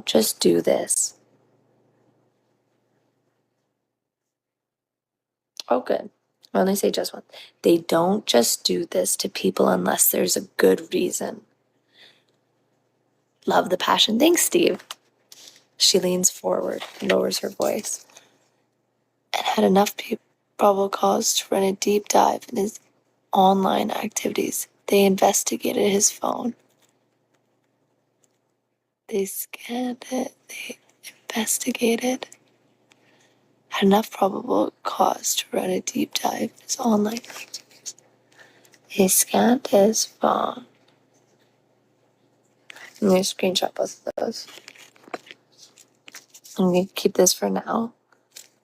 just do this. Oh, good. I only say just one. They don't just do this to people unless there's a good reason. Love the passion. Thanks, Steve. She leans forward, lowers her voice, and had enough probable cause to run a deep dive in his online activities. They investigated his phone. They scanned it. They investigated. Had enough probable cause to run a deep dive in his online activities. They scanned his phone. I'm going to screenshot both of those. I'm going to keep this for now,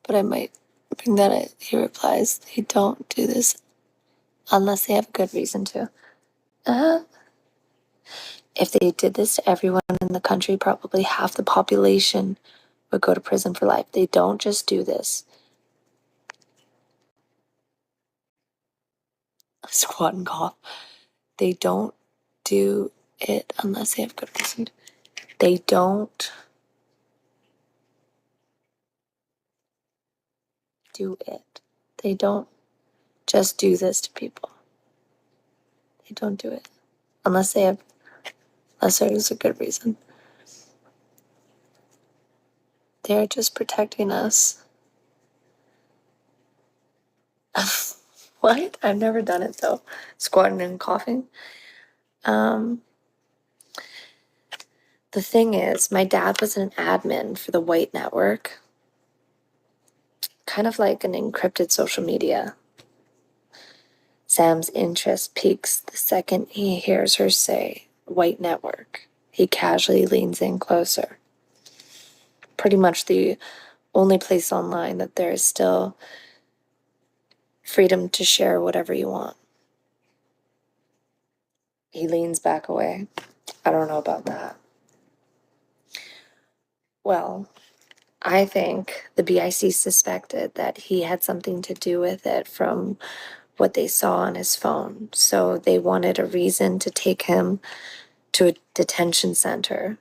but I might bring that in. He replies, they don't do this unless they have a good reason to. If they did this to everyone in the country, probably half the population would go to prison for life. They don't just do this. Squat and cough. They don't do it unless they have good reason. They don't do it. They don't just do this to people. They don't do it unless there is a good reason. They're just protecting us. What? I've never done it though. Squatting and coughing. The thing is, my dad was an admin for the White Network. Kind of like an encrypted social media. Sam's interest peaks the second he hears her say, White Network. He casually leans in closer. Pretty much the only place online that there is still freedom to share whatever you want. He leans back away. I don't know about that. Well, I think the BIC suspected that he had something to do with it from what they saw on his phone. So they wanted a reason to take him to a detention center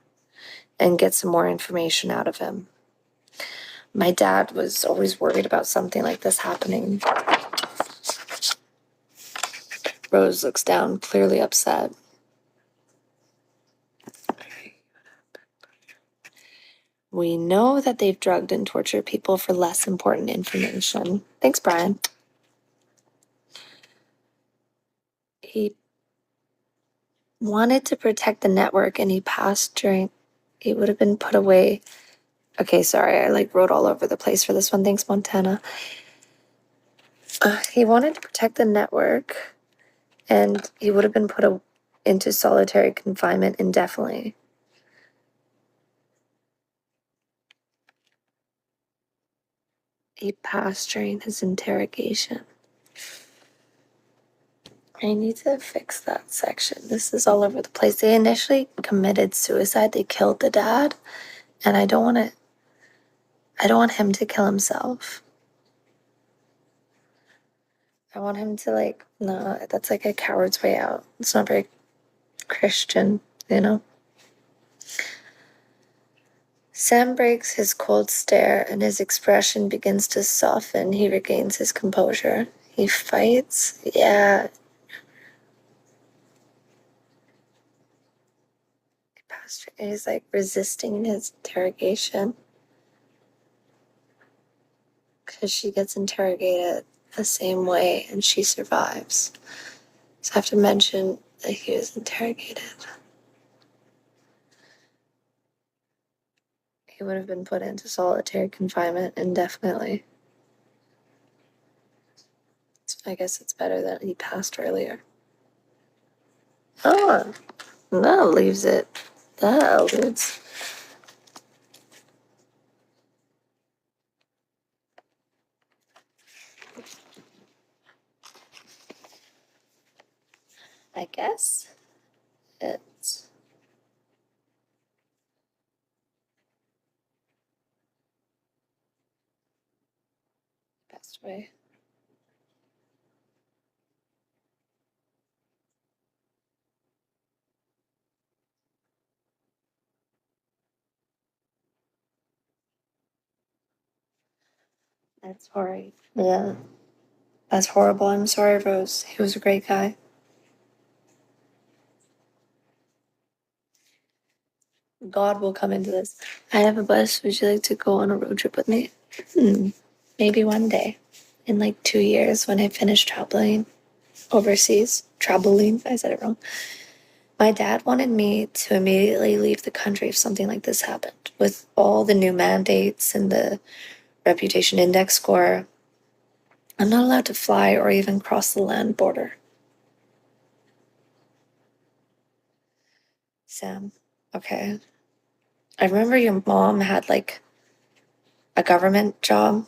and get some more information out of him. My dad was always worried about something like this happening. Rose looks down, clearly upset. We know that they've drugged and tortured people for less important information. Thanks, Brian. He wanted to protect the network and he passed during... He would have been put away... Okay, sorry, I wrote all over the place for this one. Thanks, Montana. He wanted to protect the network and he would have been put into solitary confinement indefinitely. He passed during his interrogation. I need to fix that section. This is all over the place. They initially committed suicide. They killed the dad. And I don't want him to kill himself. I want him to no, that's like a coward's way out. It's not very Christian, you know? Sam breaks his cold stare and his expression begins to soften. He regains his composure. He fights? Yeah. He's resisting his interrogation. Because she gets interrogated the same way and she survives. So I have to mention that he was interrogated. He would have been put into solitary confinement indefinitely. So I guess it's better that he passed earlier. Oh, that leaves it. That alludes. I guess it's passed away. That's horrible. Yeah. That's horrible. I'm sorry, Rose. He was a great guy. God will come into this. I have a bus. Would you like to go on a road trip with me? Maybe one day. In like 2 years when I finish traveling overseas. Traveling, I said it wrong. My dad wanted me to immediately leave the country if something like this happened. With all the new mandates and the reputation index score, I'm not allowed to fly or even cross the land border. Sam, okay. I remember your mom had like a government job.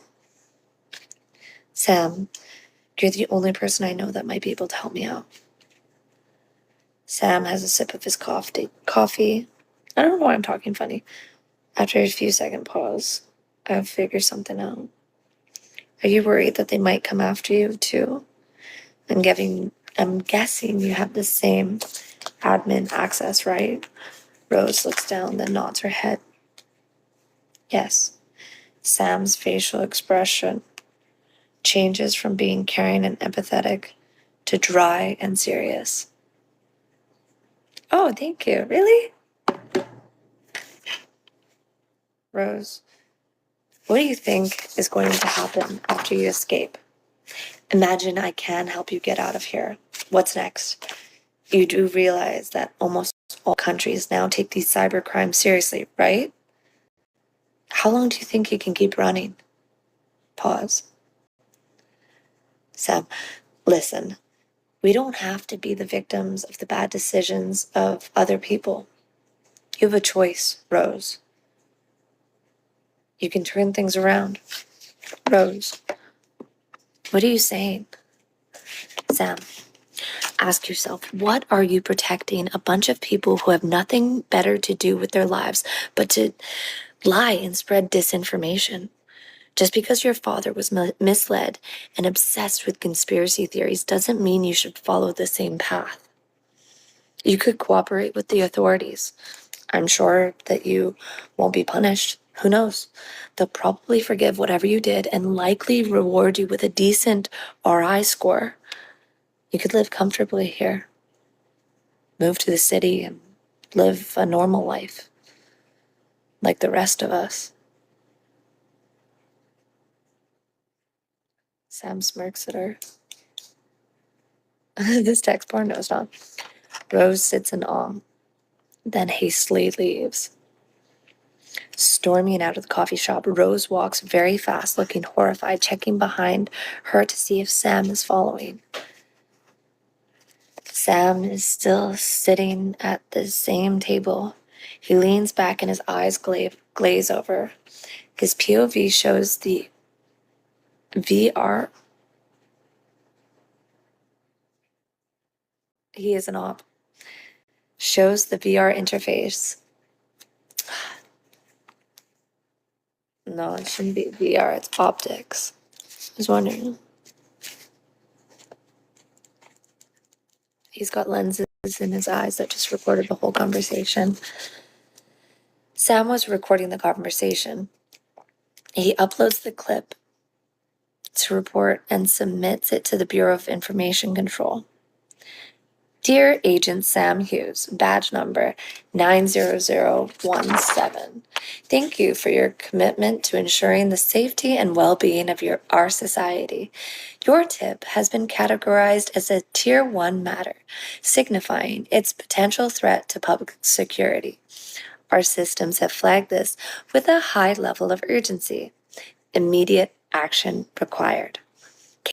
Sam, you're the only person I know that might be able to help me out. Sam has a sip of his coffee. I don't know why I'm talking funny. After a few second pause, I'll figure something out. Are you worried that they might come after you too? I'm guessing you have the same admin access, right? Rose looks down, then nods her head. Yes. Sam's facial expression changes from being caring and empathetic to dry and serious. Oh, thank you. Really? Rose, what do you think is going to happen after you escape? Imagine I can help you get out of here. What's next? You do realize that almost all countries now take these cyber crimes seriously, right? How long do you think you can keep running? Pause. Sam, listen, we don't have to be the victims of the bad decisions of other people. You have a choice, Rose. You can turn things around. Rose, what are you saying? Sam, ask yourself, what are you protecting a bunch of people who have nothing better to do with their lives but to lie and spread disinformation? Just because your father was misled and obsessed with conspiracy theories doesn't mean you should follow the same path. You could cooperate with the authorities. I'm sure that you won't be punished. Who knows? They'll probably forgive whatever you did and likely reward you with a decent RI score. You could live comfortably here, move to the city, and live a normal life like the rest of us. Sam smirks at her. This text porn? No, it's not. Rose sits in awe, then hastily leaves. Storming out of the coffee shop, Rose walks very fast, looking horrified, checking behind her to see if Sam is following. Sam is still sitting at the same table. He leans back and his eyes glaze over. His POV shows the VR. He is an op. Shows the VR interface. No, it shouldn't be VR, it's optics. I was wondering. He's got lenses in his eyes that just recorded the whole conversation. Sam was recording the conversation. He uploads the clip to report and submits it to the Bureau of Information Control. Dear Agent Sam Hughes, badge number 90017. Thank you for your commitment to ensuring the safety and well-being of our society. Your tip has been categorized as a Tier 1 matter, signifying its potential threat to public security. Our systems have flagged this with a high level of urgency. Immediate action required.